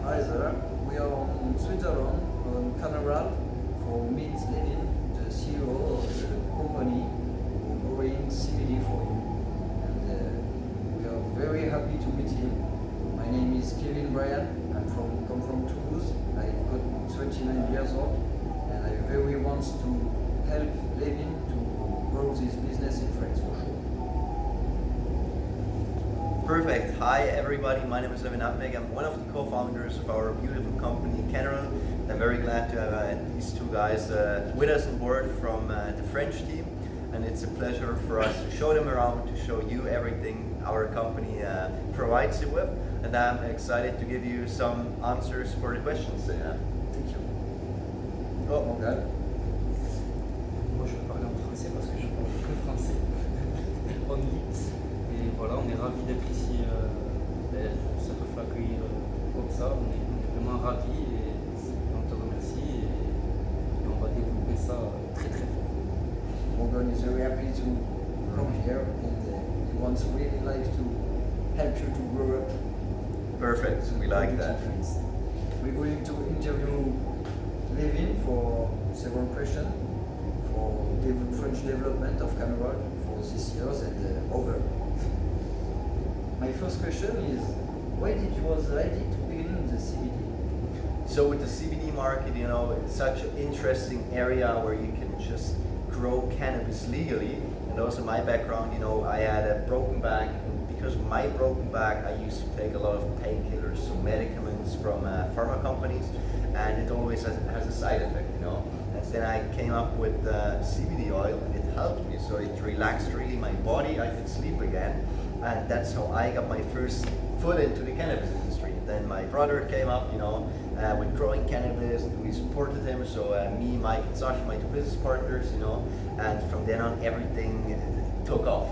Hi there. We are in Switzerland on Cannerald for meet Levin, the CEO of the company growing CBD for you. And we are very happy to meet him. My name is Kevin Brian. Come from Toulouse. I've got 39 years old and I very want to help Levin to grow this business in France for sure. Perfect. Hi everybody, my name is Levin. I'm one of the co-founders of our beautiful company Cannerald. I'm very glad to have these two guys with us on board from the French team, and it's a pleasure for us to show them around, to show you everything our company provides you with, and I'm excited to give you some answers for the questions. Thank you. Oh, mon gars. Moi je vais parler en français parce que je parle que français. Only. Et voilà, on est ravis d'être ici, ça te fait accueillir comme ça, on est vraiment ravis et on te remercie et on va développer ça très très fort. Morgan is very happy to come here and he wants really like to help you to grow up. Perfect, we like that. We're going to interview Levin for several questions for the French development of Cannerald for this year and over. My first question is, why did you was the idea to begin in the CBD? So with the CBD market, you know, it's such an interesting area where you can just grow cannabis legally. And also my background, you know, I had a broken back, and because of my broken back, I used to take a lot of painkillers, so medicaments from pharma companies, and it always has a side effect, you know. And then I came up with CBD oil, and it helped me, so it relaxed really my body, I could sleep again. And that's how I got my first foot into the cannabis industry. Then my brother came up, you know, with growing cannabis, and we supported him. So me, Mike, and Sasha, my two business partners, you know, and from then on, everything took off.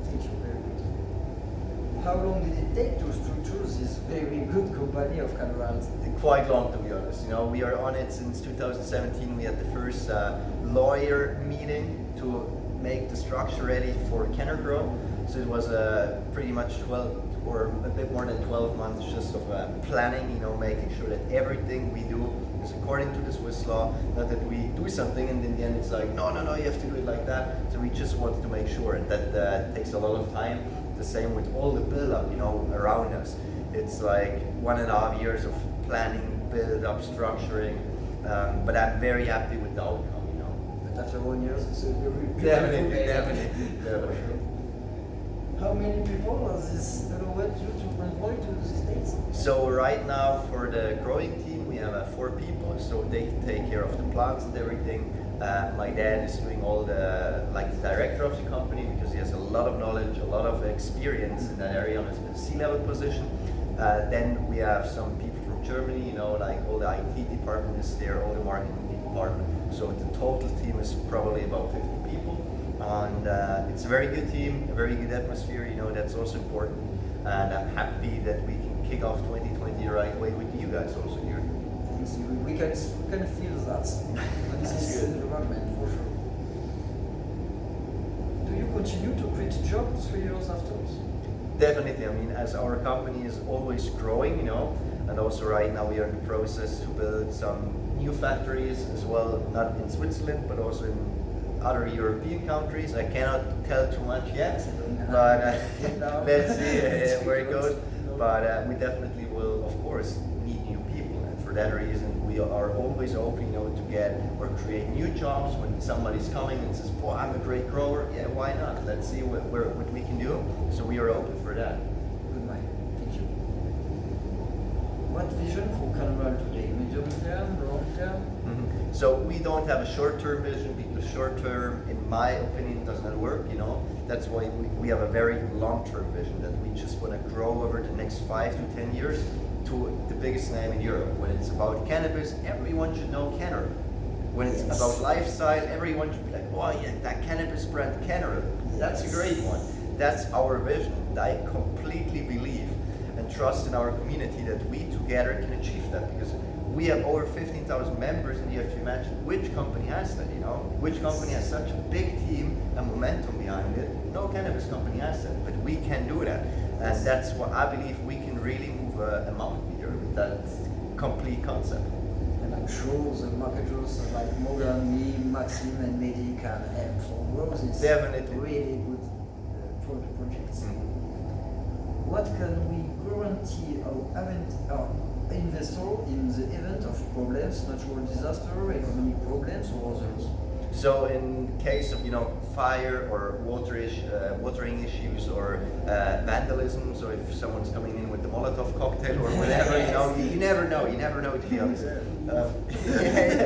Thank you very good. How long did it take to structure this very good company of Cannerald? Quite long, to be honest. You know, we are on it since 2017. We had the first lawyer meeting to make the structure ready for Cannergrow. So it was pretty much 12 or a bit more than 12 months just of planning, you know, making sure that everything we do is according to the Swiss law, not that we do something and in the end it's like, no, you have to do it like that. So we just wanted to make sure, and that takes a lot of time. The same with all the build-up, you know, around us. It's like 1.5 years of planning, build-up, structuring, but I'm very happy with the outcome, you know. But after 1 year, it's a very Definitely. How many people does this allowed you to employ to the States? So right now for the growing team we have 4 people, so they take care of the plants and everything. My dad is doing all the, like the director of the company, because he has a lot of knowledge, a lot of experience in that area on a C-level position. Then we have some people from Germany, you know, like all the IT department is there, all the marketing department. So the total team is probably about 50 people. And it's a very good team, a very good atmosphere, you know, that's also important. And I'm happy that we can kick off 2020 the right way with you guys also here. Thanks. We can feel that in this environment for sure. Do you continue to create jobs 3 years afterwards? Definitely, I mean, as our company is always growing, you know, and also right now we are in the process to build some new factories as well, not in Switzerland, but also in other European countries. I cannot tell too much yet, but let's see where it goes. But we definitely will, of course, need new people, and for that reason we are always open, you know, to get or create new jobs. When somebody's coming and says, "Oh, I'm a great grower," yeah, why not? Let's see what we can do. So we are open for that. Good mind. Thank you. What vision for Cannerald today? Medium term, long term? So we don't have a short-term vision, because short-term, in my opinion, does not work, you know. That's why we have a very long-term vision, that we just want to grow over the next 5 to 10 years to the biggest name in Europe. When it's about cannabis, everyone should know Cannerald. When it's about lifestyle, everyone should be like, oh yeah, that cannabis brand Cannerald, that's a great one. That's our vision, and I completely believe and trust in our community that we together can achieve that, because we have over 15,000 members, and you have to imagine which company has that, you know? Which company has such a big team and momentum behind it? No cannabis company has that, but we can do that. And that's what I believe we can really move amount here with that complete concept. And I'm sure the marketers like Morgan, me, Maxime, and Mehdi can help for growth. It's Definitely. really good projects. What can we guarantee our investor in the event of problems, natural disaster, economic problems, or others? So in case of fire or watering issues or vandalism, so if someone's coming in with the Molotov cocktail or whatever, you never know. You never know, to be honest. Yeah,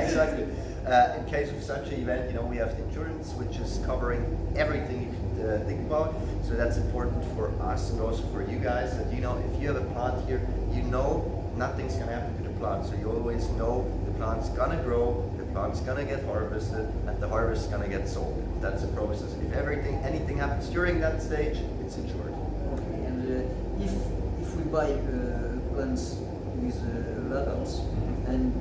exactly. In case of such an event, we have the insurance, which is covering everything you could think about. So that's important for us and also for you guys. That if you have a plant here, nothing's gonna happen to the plant. So you always know the plant's gonna grow, the plant's gonna get harvested, and the harvest is gonna get sold. That's the process. If anything happens during that stage, it's insured. Okay. And if we buy plants with ladders, and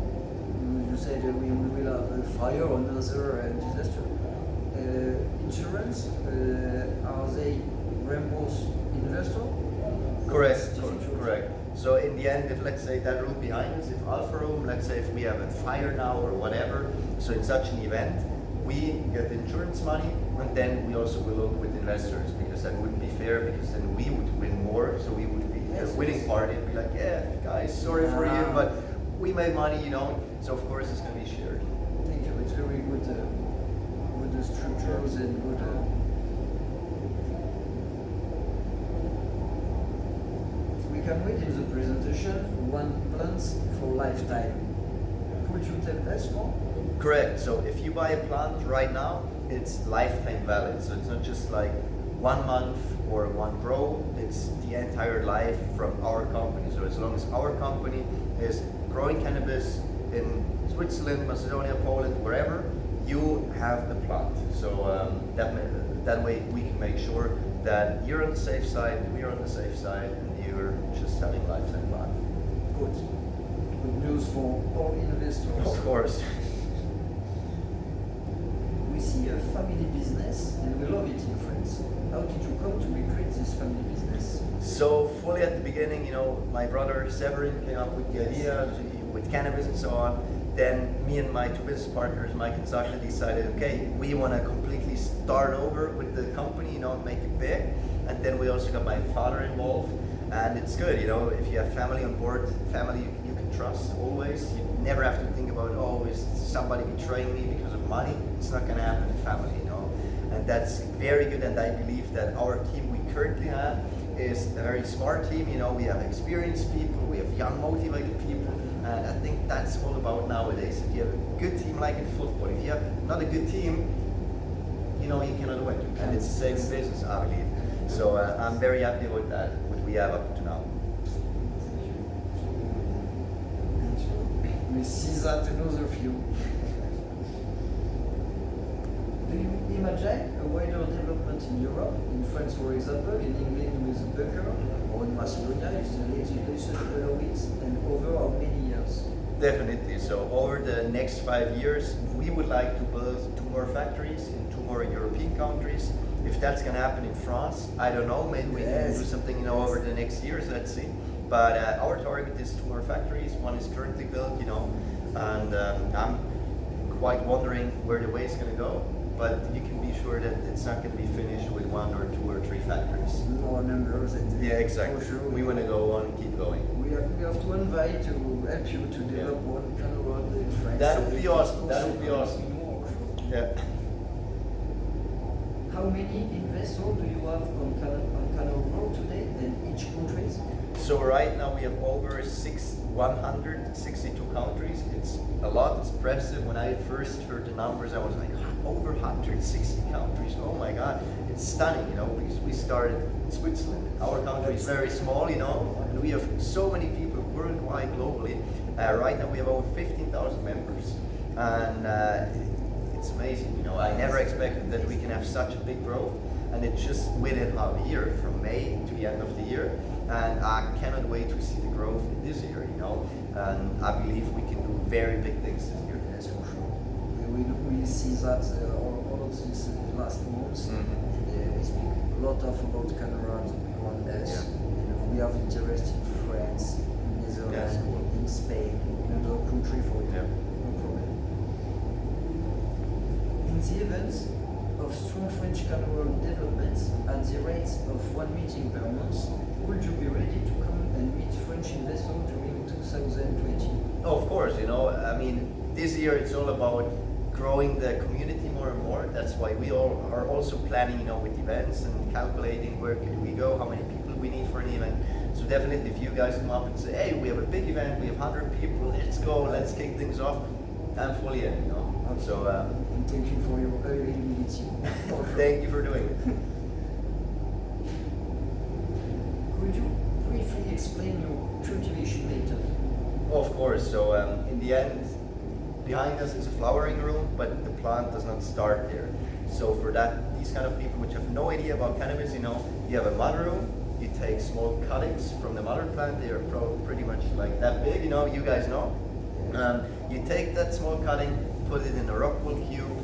you said we will have a fire or another disaster, insurance, are they reimburse investor? Correct. So in the end, if let's say that room behind us, if Alpha Room, let's say if we have a fire now or whatever, so in such an event, we get the insurance money, and then we also will look with investors, because that wouldn't be fair, because then we would win more, so we would be the winning party and be like, yeah, guys, sorry for you, but we made money, so of course it's going to be shared. Thank you. It's very good, good structures and good. We can read in the presentation one plants for lifetime. Could you tell us more? Correct. So if you buy a plant right now, it's lifetime valid. So it's not just like 1 month or one grow, it's the entire life from our company. So as long as our company is growing cannabis in Switzerland, Macedonia, Poland, wherever, you have the plant. So that way we can make sure that you're on the safe side, we're on the safe side, and you're just having lifetime plant. Good. Good news for all investors. Of course. We see a family business and we love it in France. How did you come to recreate this family business? So fully at the beginning, my brother Severin came up with the idea with cannabis and so on. Then me and my two business partners, Mike and Sasha, decided, okay, we want to completely start over with the company, make it big. And then we also got my father involved. And it's good, if you have family on board, family you can trust always. You never have to think about, is somebody betraying me because of money? It's not going to happen in family, And that's very good, and I believe that our team we currently have is a very smart team. We have experienced people, we have young, motivated people, and I think that's all about nowadays. If you have a good team like in football, if you have not a good team, you cannot win. And it's the same in business, I believe. So I'm very happy with that, what we have up to now. We see that another view. Do you imagine a wider development in Europe, in France for example, in England with Becker, or in Macedonia if the legislation allows it, and over how many years? Definitely. So over the next 5 years, we would like to build 2 more factories in 2 more European countries. If that's going to happen in France, I don't know. Maybe we can do something, over the next years. Let's see. But our target is 2 more factories. One is currently built, and I'm quite wondering where the way is going to go. But you can be sure that it's not going to be finished with 1 or 2 or 3 factories. More numbers. Yeah, exactly. For sure. We want to go on and keep going. We have to invite to help you to develop one Cannerald in France. That would be awesome. That would be awesome. Yeah. How many investors do you have on Cannerald today in each country? So right now we have over 162 countries. It's a lot. It's impressive. When I first heard the numbers, I was like, over 160 countries. Oh my God, it's stunning, because we started in Switzerland. Our country is very small, and we have so many people worldwide, globally. Right now we have over 15,000 members, and it's amazing. I never expected that we can have such a big growth, and it's just within half a year, from May to the end of the year. And I cannot wait to see the growth in this year, and I believe we can do very big things this year. Yes, for sure. We see that all of these last months. We speak a lot about Cannerald around us. Yeah. And we have interest in France, strong French Cannerald developments at the rate of 1 meeting per month, would you be ready to come and meet French investors during 2020? Oh, of course, I mean, this year it's all about growing the community more and more. That's why we all are also planning, with events and calculating where can we go, how many people we need for an event. So definitely if you guys come up and say, hey, we have a big event, we have 100 people, let's go, let's kick things off, I'm fully in, Okay. So and thank you for your availability. thank you for doing it. Could you briefly explain your cultivation method? Of course, so in the end, behind us is a flowering room, but the plant does not start there. So for that, these kind of people which have no idea about cannabis, you have a mother room, you take small cuttings from the mother plant, they are pretty much like that big, you guys know. You take that small cutting, put it in a rock wool cube,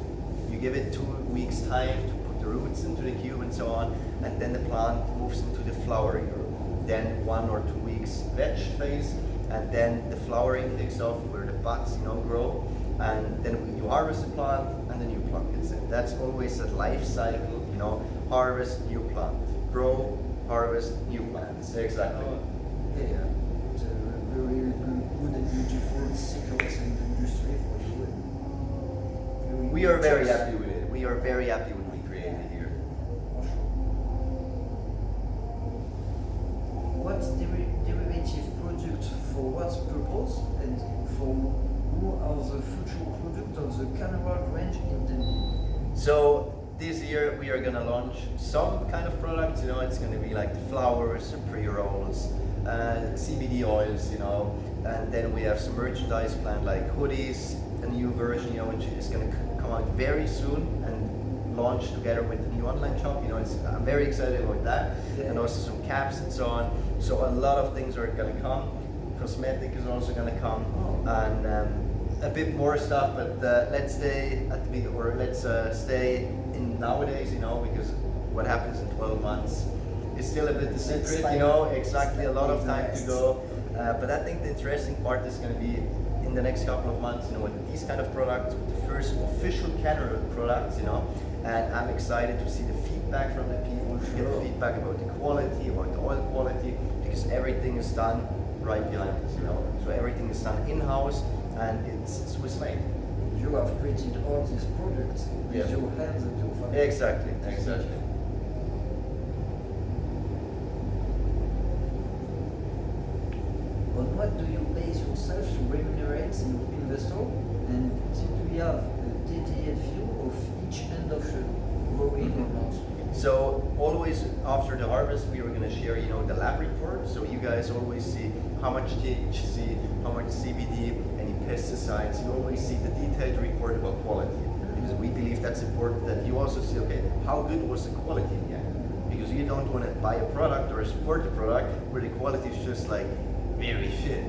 you give it 2 weeks time to put the roots into the cube and so on, and then the plant moves into the flowering room. Then 1 or 2 weeks veg phase, and then the flowering kicks off where the buds grow, and then you harvest the plant and then you pluck it in. That's always a life cycle, harvest, new plant, grow, harvest, new plants. Exactly. Yeah, it's a very good and beautiful sequence in the industry for you. We are very happy with it. We are very happy with what we created here. For sure. What derivative product for what purpose and for who are the future product of the Cannerald range intended? So this year we are gonna launch some kind of products. It's gonna be like the flowers, the pre-rolls, CBD oils. And then we have some merchandise planned like hoodies, a new version, which is gonna come out very soon and launch together with the new online shop. I'm very excited about that, and also some caps and so on. So a lot of things are gonna come. Cosmetic is also gonna come, and a bit more stuff. But let's stay at the beginning, or let's stay in nowadays, because what happens in 12 months is still a bit the secret, exactly a lot of time to go. But I think the interesting part is going to be in the next couple of months, with these kind of products, with the first official Cannerald products, and I'm excited to see the feedback from the people, to get the feedback about the quality, about the oil quality, because everything is done right behind us, So everything is done in-house, and it's Swiss made. You have created all these products with your hands and your family. Exactly. On what do you base yourself to remunerate your investor, and do you have a detailed view of each end of the growing or not? So always after the harvest, we are going to share, the lab report. So you guys always see how much THC, how much CBD, any pesticides. You always see the detailed report about quality, because we believe that's important that you also see, okay, how good was the quality in the end? Because you don't want to buy a product or support a product where the quality is just like very shit,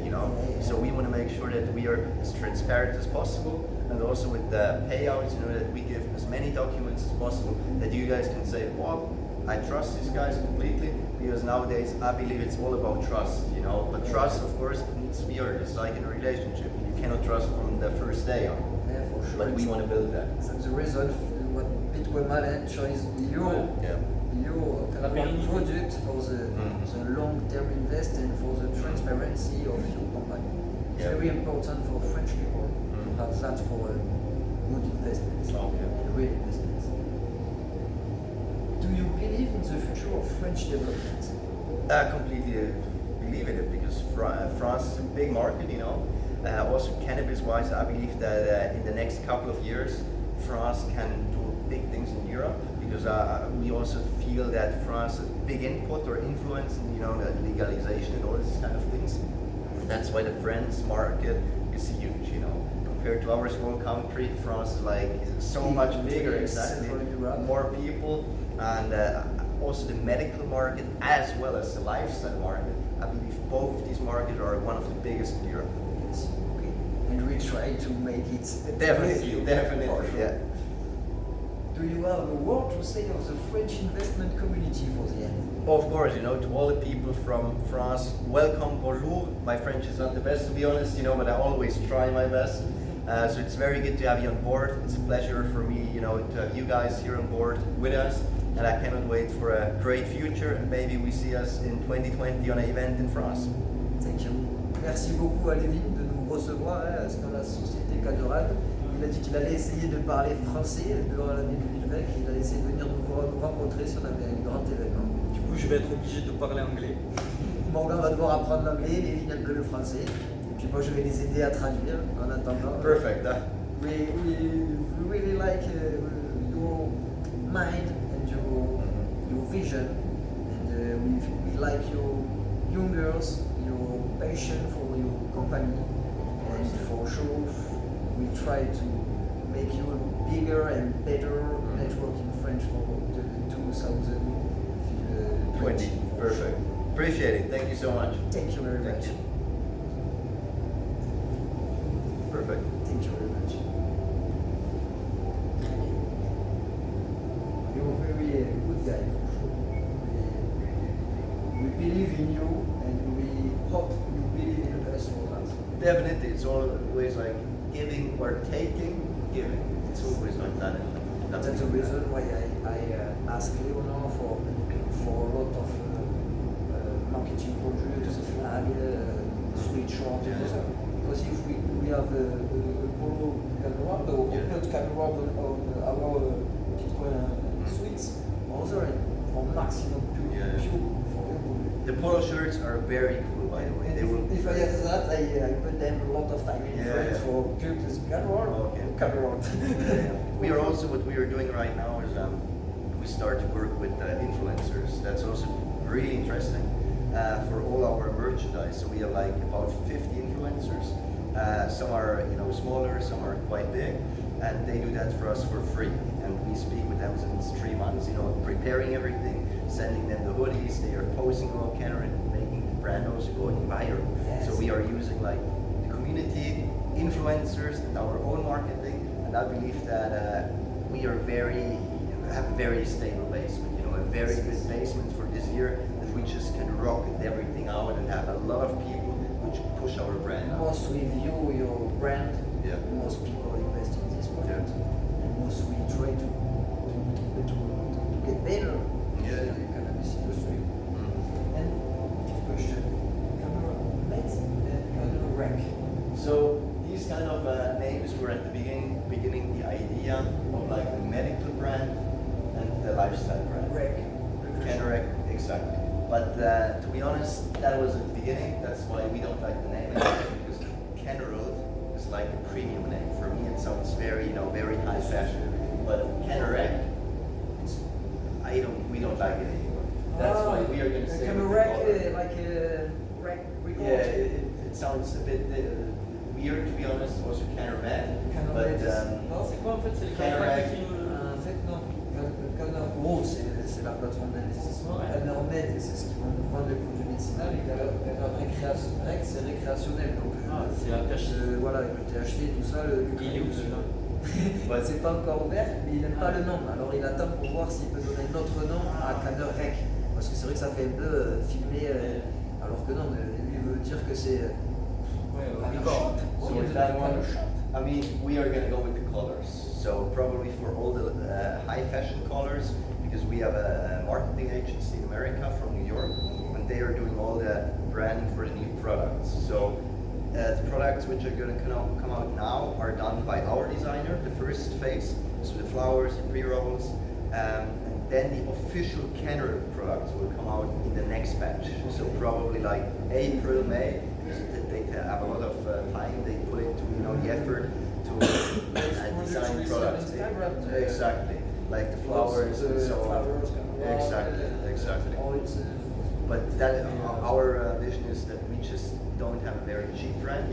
So we want to make sure that we are as transparent as possible, and also with the payouts, that we give as many documents as possible, that you guys can say, well, I trust these guys completely, because nowadays I believe it's all about trust, But trust, of course, needs to be earned. It's like in a relationship. You cannot trust from the first day on. Yeah, for sure. But we want to build that. That's the reason what BitKoinMalin chose your product for the long-term invest and for the transparency of your company. It's very important for French people to have that for good investments, real investments. Do you believe in the future of French development? I completely believe in it, because France is a big market, Also cannabis-wise, I believe that in the next couple of years, France can do big things in Europe, because we also feel that France has big input or influence in, the legalization and all these kind of things. And that's why the French market is huge, Compared to our small country, France is like so much bigger, exactly. More people, and also the medical market as well as the lifestyle market. I believe both of these markets are one of the biggest in Europe. Yes, okay. And we try to make it. Definitely, for sure. yeah. Do you have a word to say of the French investment community for the end? Of course, to all the people from France, welcome, bonjour. My French is not the best, to be honest, but I always try my best. So it's very good to have you on board. It's a pleasure for me, you know, to have you guys here on board with us. And I cannot wait for a great future. And maybe we see us in 2020 on an event in France. Thank you. Merci beaucoup à Levin de nous recevoir dans la société Cannerald. Il a dit qu'il allait essayer de parler français durant l'année 2020. Il allait essayer de venir nous rencontrer si on avait un grand événement. Du coup, je vais être obligé de parler anglais. Morgan va devoir apprendre l'anglais, Levin un peu le français. Et puis moi je vais les aider à traduire en attendant. Perfect. We really like your mind and your vision. And we like your young girls, your passion for your company. And for sure we try to make you a bigger and better network in French for the 2020. Perfect. Appreciate it. Thank you so much. Thank you very much. Perfect. Thank you very much. You're a very good guy for sure. We believe in you and we hope you believe in us for that. Definitely. It's always like giving or taking, giving. It's always like that. That's the reason why I asked Leonor for a lot of marketing projects, flag, sweatshirt, because if we have a polo Cannerald or not Cannerald on our BitKoin suites, also for maximum pure for everybody. The polo shirts are very cool, by the way. They will. If I have that, I put them a lot of time in France for pure Cannerald. Okay. Cannerald. We are also, what we are doing right now is we start to work with influencers. That's also really interesting for all our merchandise. So we have like about 50 influencers. Some are smaller, some are quite big, and they do that for us for free. And we speak with them since 3 months, preparing everything, sending them the hoodies. They are posting about Cannerald and making the brand also going viral. Yes. So we are using like the community, influencers, and our own marketing. And I believe that we are have a very stable basement, a very good basement for this year, that we just can rocket everything out and have a lot of people which push our brand out. Most review your brand, most people invest in this product, and most we try to get better in the cannabis industry. And question, let's Cannerald. So these kind of names were at the beginning the idea of like the medical brand and the lifestyle brand. Cannerald, exactly. But to be honest, that was at the beginning. That's why we don't like the name anymore, because Cannerald is like a premium name. For me, it sounds very, very high fashion. But Cannerald, we don't like it anymore. That's why we are going to say. Cannerald, like a rack record. Yeah, it sounds a bit weird, to be honest. Also Cannerald, but C'est quoi en fait? C'est le Cannerald. En fait, non. Cannerald, c'est la plateforme d'investissement. Amweg, c'est ce qui vend les produits médicinaux. Cannerald, c'est récréationnel. Donc, c'est attaché. Voilà, avec le THC et tout ça. Il est où celui-là? C'est pas encore ouvert, mais il n'aime pas le nom. Alors il attend pour voir s'il peut donner un autre nom à Cannerald. Parce que c'est vrai que ça fait un peu filmé, alors que non, lui veut dire que c'est shop. So with that one, I mean, we are going to go with the colors. So probably for all the high fashion colors, because we have a marketing agency in America from New York, and they are doing all the branding for the new products. So the products which are going to come out now are done by our designer, the first phase, so the flowers, the pre-rolls, and then the official Cannerald products will come out in the next batch. So probably like April, May, they have a lot of time they put into the effort to design products. Exactly, like the flowers and so on. Exactly. But that our vision is that we just don't have a very cheap brand,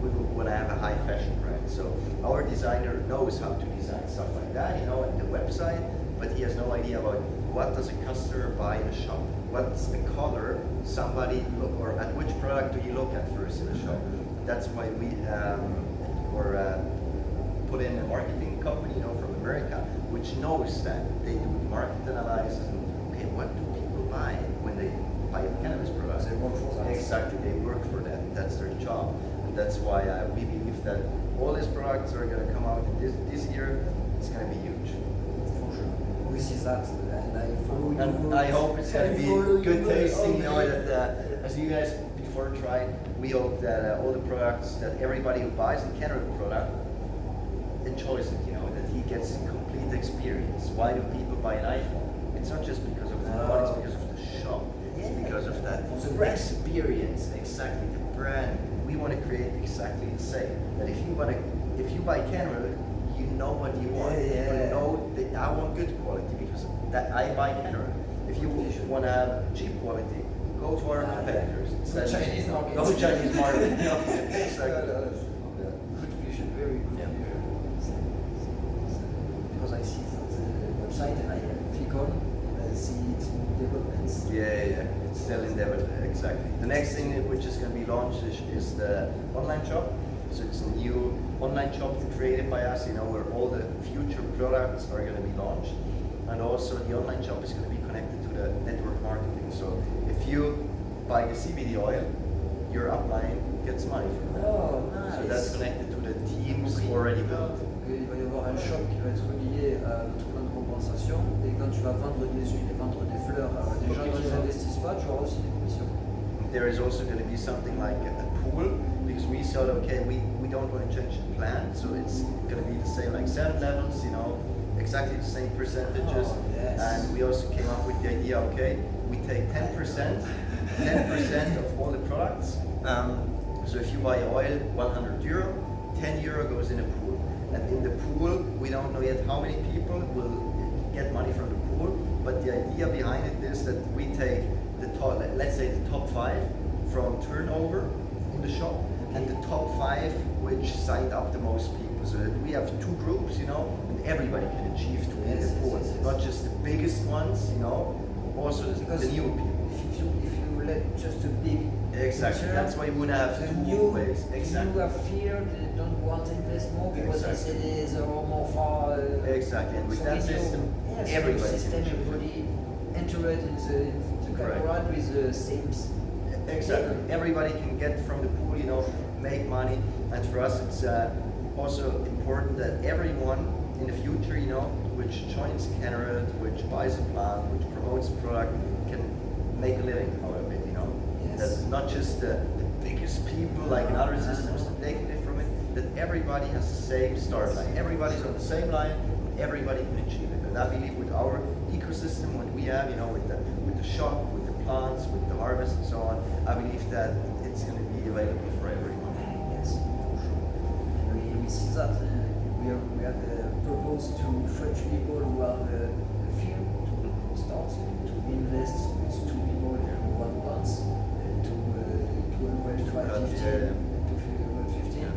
we want to have a high fashion brand. So our designer knows how to design stuff like that, and the website, but he has no idea about what does a customer buy in a shop. What's the color somebody look, or at which product do you look at first in a shop? That's why we put in a marketing company, from America, which knows that they do market analysis and okay, what do people buy when they buy a cannabis product? They work for that. Exactly, they work for that. That's their job. And that's why we believe that all these products are going to come out this year. It's going to be huge. For sure. We see that, and I follow you. And I hope it's going to be good tasting. You know, that as you guys before tried, we hope that all the products, that everybody who buys the Cannerald product enjoys it. You know, that he gets a complete experience. Why do people buy an iPhone? It's not just because of the phone, it's because of the shop. It's because of that experience, exactly the brand. We want to create exactly the same. That if you buy Cannerald, you know what you want. You know that I want good quality because that I buy Cannerald. If you want to have cheap quality, go to our competitors. Chinese market. Go Chinese market. Exactly. Good vision, very good vision. Because I see the website and I click on, I see its developments. Yeah. It's still in development, exactly. The next thing which is going to be launched is the online shop. So it's a new online shop created by us, you know, where all the future products are going to be launched. And also the online shop is going to be connected to the network marketing. So if you buy the CBD oil, your upline gets money from that. Oh, nice. So that's connected to the teams already built. Il va y avoir un shop qui va être lié à notre plan de compensation, et quand tu vas vendre des huiles et vendre des fleurs à des gens qui n'investissent pas, tu auras aussi des commissions. There is also going to be something like a pool, because we said, okay, we don't want to change the plan, so it's going to be the same, like 7 levels, you know, exactly the same percentages. Oh, yes. And we also came up with the idea, okay, we take 10% of all the products. So if you buy oil, 100 euro, 10 euro goes in a pool. And in the pool, we don't know yet how many people will get money from the pool, but the idea behind it is that we take the top, let's say the top 5 from turnover in the shop, and the top 5 which signed up the most people. So that we have 2 groups, you know, and everybody can achieve to win the pool. Not just the biggest ones, you know, also the new people. If you let just a big Exactly. picture, That's why you wouldn't have the 2 new ways. Exactly. You have fear, they don't want to invest more because Exactly. they say they are more far. Exactly. And with that system, everybody can achieve it. everybody entered in the Cannerald with the same. Exactly. Everybody can get from the pool, you know, make money. And for us, it's also important that everyone in the future, you know, which joins Cannerald, which buys a plant, which promotes a product, can make a living out of it, you know. Yes. That's not just the biggest people like in other systems that they can live from it, that everybody has the same start line. Everybody's on the same line, everybody can achieve it. And I believe with our ecosystem, what we have, you know, with the shop, with the plants, with the harvest and so on, I believe that it's going to be available for everyone. Yes, for sure. And we see that we have proposed to French people who have a few to start to invest with 2 people in 1 plant to 215 to 215.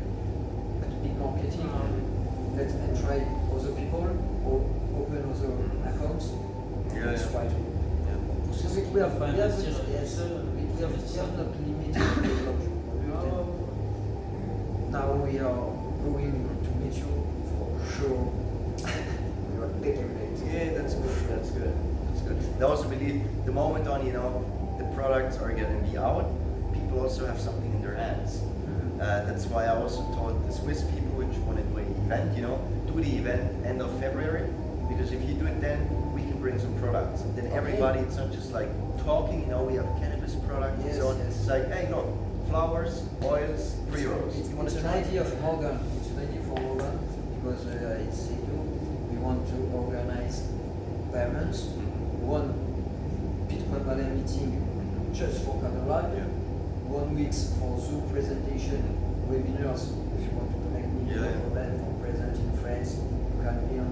But big marketing, and try other people or open other accounts. Let's try to. So we have not limited development. Now we are going to meet you for sure. We are better late. Yeah, that's good. That's good. That's good. I also believe the moment on, you know, the products are going to be out, people also have something in their hands. That's why I also told the Swiss people which want to do an event, you know, do the event end of February, because if you do it then, we can bring some products. And then everybody, it's not just like talking, you know, we have cannabis products and so on. It's like, hey, look, flowers, oils, pre-rolls. It's an idea for Morgan. It's an idea for Morgan because I say we want to organize payments. One BitKoinMalin meeting just for Cannerald. 1 week for Zoom presentation, webinars. If you want to connect me, no problem. For present in France, you can be on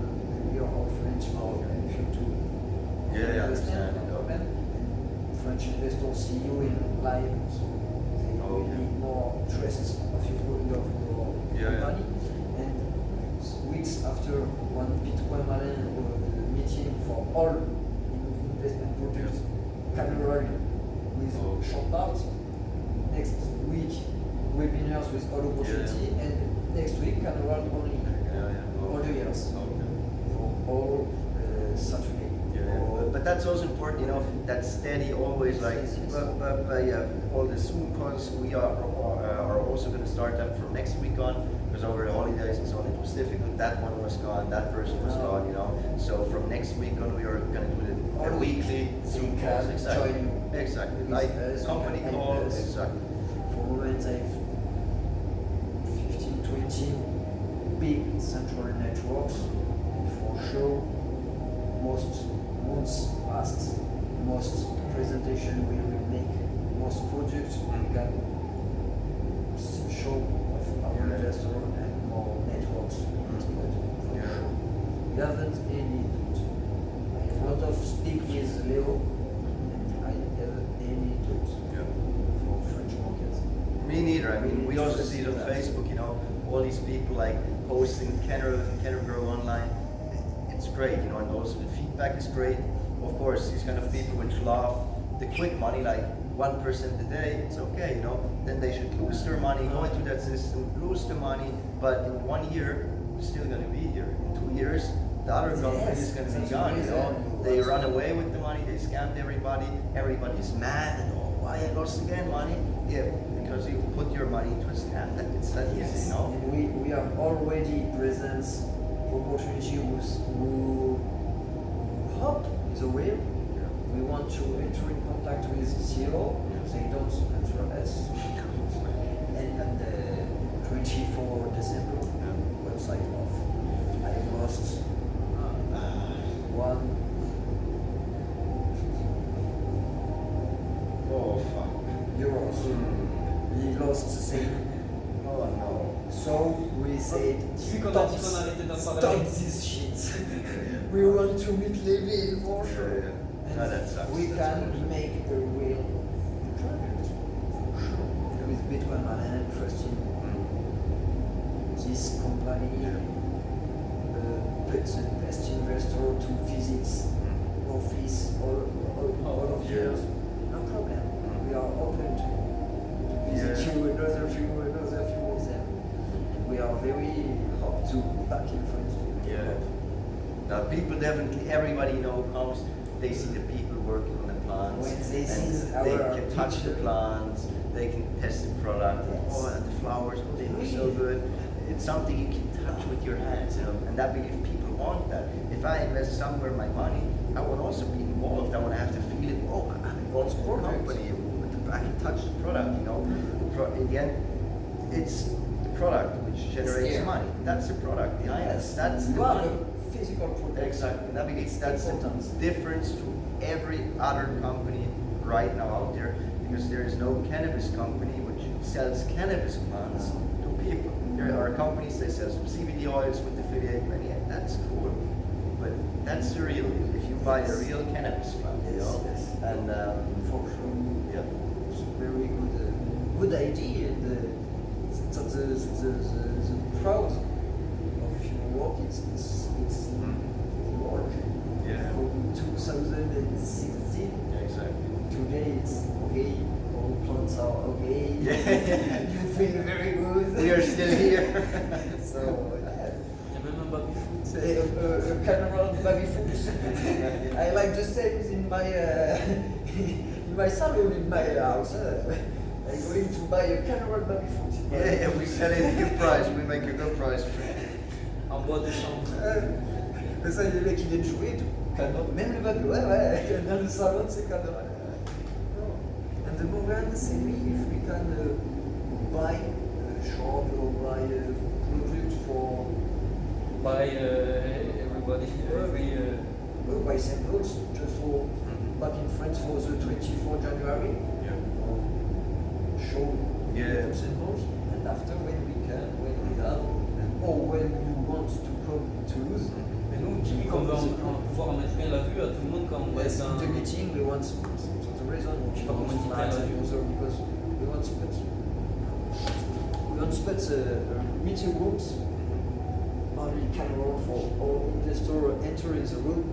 your or French or if you to understand, no problem. French investors see you in live. We need more trust of your company. And weeks after one BitKoinMalin meeting for all investment projects, Cannerald with short part. Next week, webinars with all opportunity, and next week, Cannerald only. All the years. For all Saturday. But that's also important, you know, that steady always like, all the Zoom calls we are also going to start startup from next week on, because over the holidays and so on it was difficult. That one was gone, that person was gone, you know. So from next week on we are going to do the weekly Zoom calls. Exactly. Exactly. Like company calls. Exactly. For the moment I've 15, 20 big central networks. For sure, most months passed, most presentation we will make, most projects we can show of our investor and more networks. We haven't any doubt. I have a lot of speak with Leo, and I have any doubt for French markets. Me neither. I mean, we also see it on Facebook, you know, all these people like posting Cannerald grow online. It's great, you know, and also the feedback is great. Of course, these kind of people which love the quick money, like 1% a day, it's okay, you know. Then they should lose their money, go into that system, lose the money, but in 1 year, we're still going to be here. In 2 years, the other company is going to be gone, you know. They run away with the money, they scammed everybody, everybody's mad, and oh, why I lost again money? Yeah, because you put your money into a scam, it's that easy, you know. And we have already present opportunity who hope is a way. We want to enter in contact with CEO, they don't answer us. And on the 24 December, website off. I lost one. Oh fuck. Euros. He lost the same. Oh no. So we said, stop this shit. We want to meet Levin for sure. No, that sucks. We can make a real project for sure. With BitKoinMalin, trusting this company, the best investor to visit office all of years. No problem. We are open to visit you another few with them. And we are very hope to be back in France. Yeah. Now people definitely, everybody comes. They see the people working on the plants, When they see and they our can touch the people. plants, they can test the product. Yes. Oh, and the flowers, oh, they look so good. It's something you can touch with your hands, you know. And that if people want that. If I invest somewhere my money, I want to also be involved. I want to have to feel it. Oh, I'm involved in the company. I can touch the product, you know. In the end, it's the product which generates here. money. That's the product behind us. That's the You have money. a physical product. Exactly. That's the difference to every other company right now out there, because there is no cannabis company which sells cannabis plants to people. There are companies that sell CBD oils with affiliate money, and that's cool. But that's the real deal. If you buy a real cannabis plant, you know, and for sure. yeah, It's a very good idea, and the proud of your work. It's work. Yeah. From 2016. yeah, exactly. Today it's okay. All plants are okay. Yeah. You feel very good. We are still here. So Il y a même un baby-foot. say Cannerald baby food. I like the same in my in my salon in my house. I'm going to buy a Cannerald baby food. Yeah, we sell it at a good price. We make a good price. En bois de chambre. Ça, les mecs qui viennent jouer, tout. Même le baby, ouais, dans le salon, c'est Cannerald. And the Morgan, say me if we can buy a shop or buy a product for By everybody, buy samples just for back in France for the 24 January. Show Yeah. samples, and after when we have, or when you want to come to use. Mais nous, Jimmy, on va pouvoir en mettre bien la vue à tout le monde quand on va Yes, être in the meeting we want the reason we Pas want comment flat dire, user because we want to put meeting rooms only Cannerald for all investors enter in the room